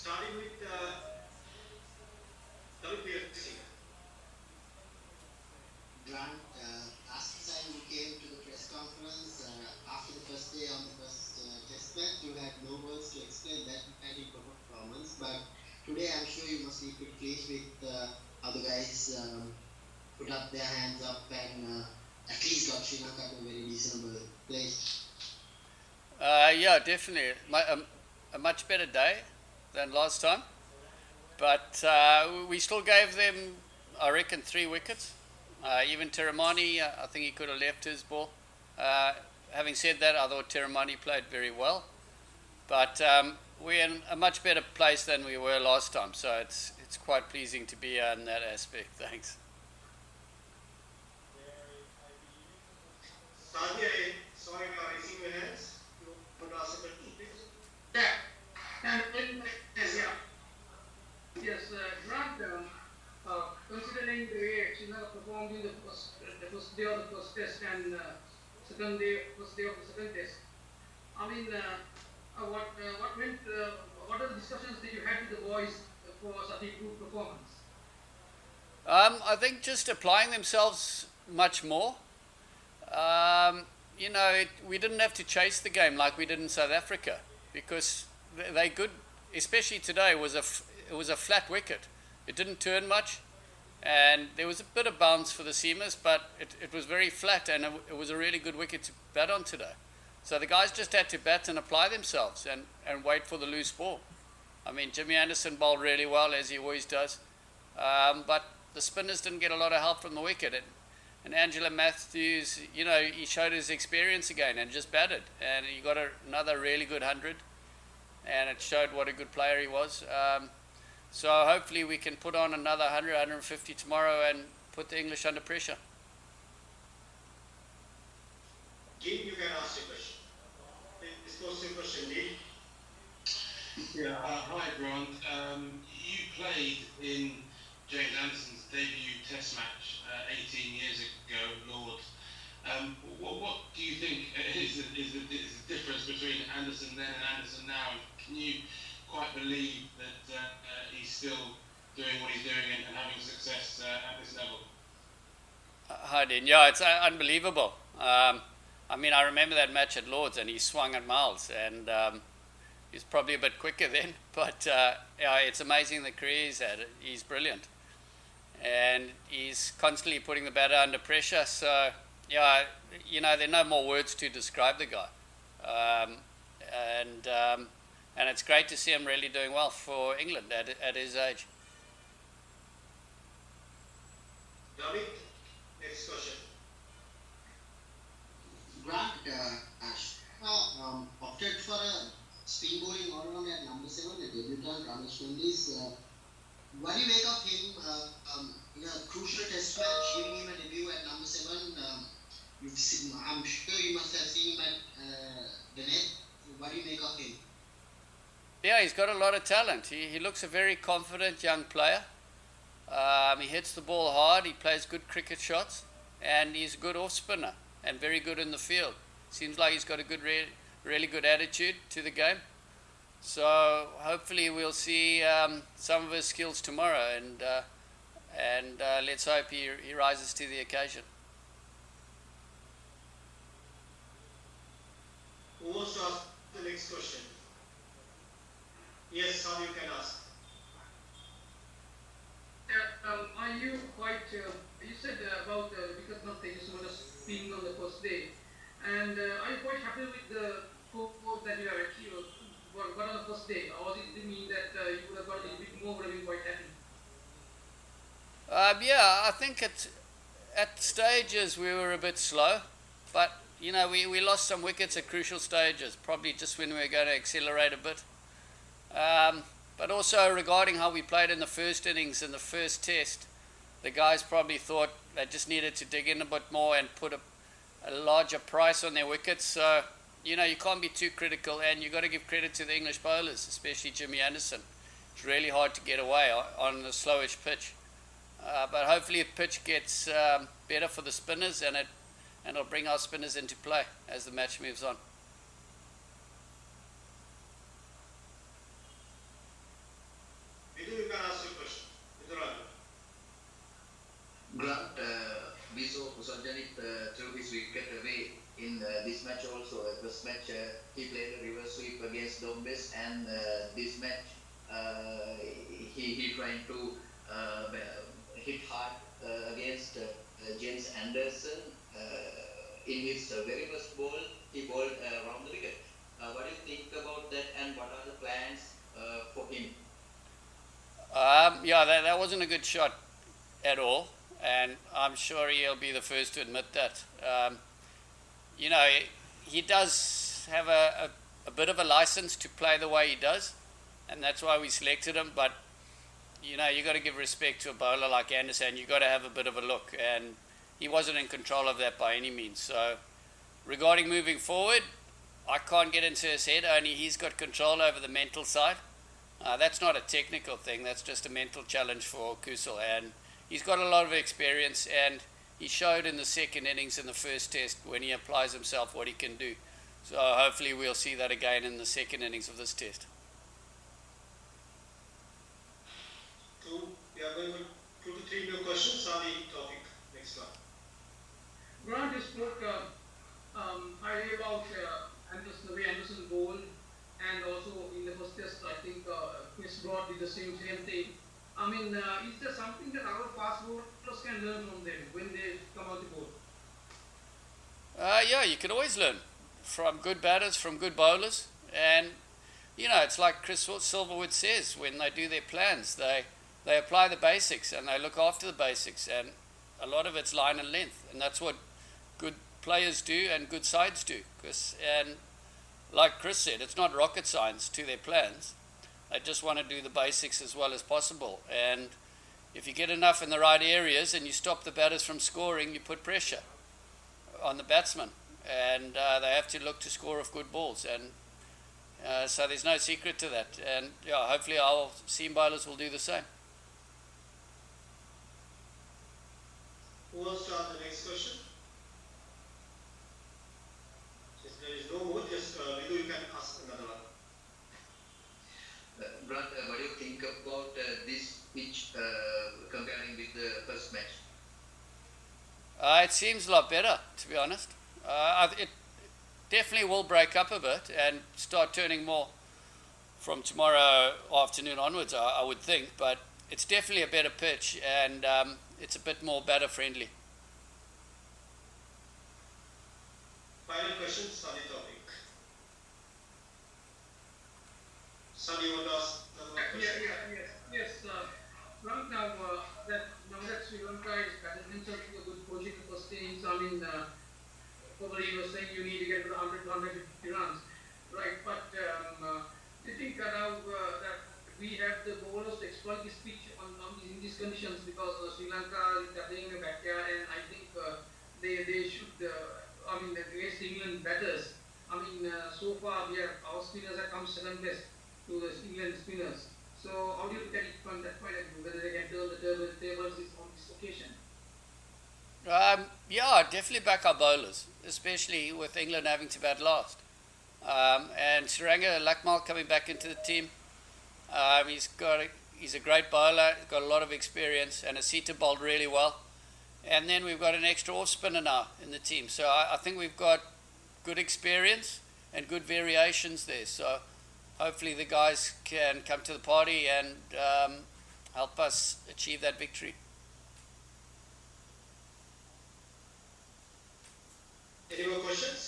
Starting with WPFC. Grant, last time you came to the press conference after the first day on the first test match, you had no words to explain that heady performance. But today, I'm sure you must be pretty pleased with how the guys put up their hands up and at least got Sri Lanka to a very reasonable place. Yeah, definitely. A much better day than last time. But we still gave them, I reckon, 3 wickets. Even Tiramani, I think he could have left his ball. Having said that, I thought Tiramani played very well. But we're in a much better place than we were last time. So it's quite pleasing to be in that aspect. Thanks. Sadia, sorry, you are raising your hands. You want to ask a question, please? Yeah. Yes, Grant, considering the way Sri Lanka performed in the first day of the first test and first day of the second test, I mean, what are the discussions that you had with the boys for such a good performance? I think just applying themselves much more. We didn't have to chase the game like we did in South Africa because they good, especially today. It was a flat wicket. It didn't turn much, and there was a bit of bounce for the seamers, but it was very flat, and it was a really good wicket to bat on today. So the guys just had to bat and apply themselves and wait for the loose ball. I mean, Jimmy Anderson bowled really well, as he always does, but the spinners didn't get a lot of help from the wicket. And Angela Matthews, he showed his experience again and just batted. And he got another really good 100. And it showed what a good player he was. So hopefully we can put on another 100, 150 tomorrow and put the English under pressure. Gil, you can ask your question. This was your question, Gil. Yeah, hi, Grant. You played in James Anderson's debut Test match 18 years ago, Lords. What do you think is the difference between Anderson then and Anderson now? And can you quite believe that he's still doing what he's doing and having success at this level? Hi, Dean. Yeah, it's unbelievable. I remember that match at Lords, and he swung at miles, and he's probably a bit quicker then. But it's amazing the career he's had. He's brilliant. And he's constantly putting the batter under pressure. So, there are no more words to describe the guy. And it's great to see him really doing well for England at his age. David, next question. Grant, opted for a spin bowling all-round at number 7, the debutant Ramesh Mendis. What do you make of him in a crucial test match, giving him a debut at number 7? I'm sure you must have seen him at the net. What do you make of him? Yeah, he's got a lot of talent. He looks a very confident young player. He hits the ball hard, he plays good cricket shots, and he's a good off-spinner and very good in the field. Seems like he's got a good, really good attitude to the game. So hopefully we'll see some of his skills tomorrow, and let's hope he rises to the occasion. Who wants to ask the next question? Yes, Sam, you can ask. Are you quite, you said about because of the just being on the first day, and are you quite happy with the score that you have achieved? Got on the first day, or does it mean that you would have got a little bit more, would have been quite happy? I think at stages we were a bit slow, but we lost some wickets at crucial stages, probably just when we were going to accelerate a bit. But also regarding how we played in the first innings in the first test, the guys probably thought they just needed to dig in a bit more and put a larger price on their wickets. So you can't be too critical, and you've got to give credit to the English bowlers, especially Jimmy Anderson. It's really hard to get away on the slowish pitch. But hopefully the pitch gets better for the spinners, and it'll bring our spinners into play as the match moves on. match he played a reverse sweep against Dombes, and this match he trying to hit hard against James Anderson. In his very first ball, he bowled around the wicket. What do you think about that, and what are the plans for him? Yeah, that wasn't a good shot at all, and I'm sure he'll be the first to admit that. You know, he does have a bit of a license to play the way he does, and that's why we selected him. But you know, you got to give respect to a bowler like Anderson. You got to have a bit of a look, and he wasn't in control of that by any means. So, regarding moving forward, I can't get into his head. Only he's got control over the mental side. That's not a technical thing. That's just a mental challenge for Kusal, and he's got a lot of experience, and he showed in the second innings in the first test when he applies himself what he can do. So hopefully we'll see that again in the second innings of this test. We are going with 2 to 3 new questions on the topic. Next one. Grant, you spoke highly about Anderson, the way Anderson bowled, and also in the first test, I think Chris Broad did the same thing. I mean, is there something that our fast bowlers can learn from them when they come out to bowl? Yeah, you can always learn from good batters, from good bowlers, and you know, it's like Chris Silverwood says, when they do their plans, they apply the basics and they look after the basics, and a lot of it's line and length, and that's what good players do and good sides do. And like Chris said, it's not rocket science to their plans. They just want to do the basics as well as possible, and if you get enough in the right areas and you stop the batters from scoring, you put pressure on the batsman, and they have to look to score off good balls, and so there's no secret to that, and yeah, hopefully our seam bowlers will do the same. Who wants to ask the next question? If there is no more, just Vidhu, you can ask another one. Grant, what do you think about this pitch comparing with the first match? It seems a lot better, to be honest. It definitely will break up a bit and start turning more from tomorrow afternoon onwards, I would think, but it's definitely a better pitch, and it's a bit more batter friendly. Final questions on the topic. Sunny, you want to ask another question? Yes. Right now, that Sri Lanka is batting themselves to a good position for staying. So I mean, probably you were saying you need to get to the 150 runs, right? But do you think now that we have the bowlers to exploit this pitch in these conditions, because Sri Lanka is playing in the backyard, and I think they should. Against England batters. So far our spinners have come second best to the England spinners. So how do you look at it from that point of view, whether they can turn the tables on this occasion? Yeah, definitely back our bowlers, especially with England having to bat last. And Suranga Lakmal coming back into the team. He's a great bowler, he's got a lot of experience, and Asita bowled really well. And then we've got an extra off spinner now in the team. So I think we've got good experience and good variations there. So hopefully the guys can come to the party and help us achieve that victory. Any more questions?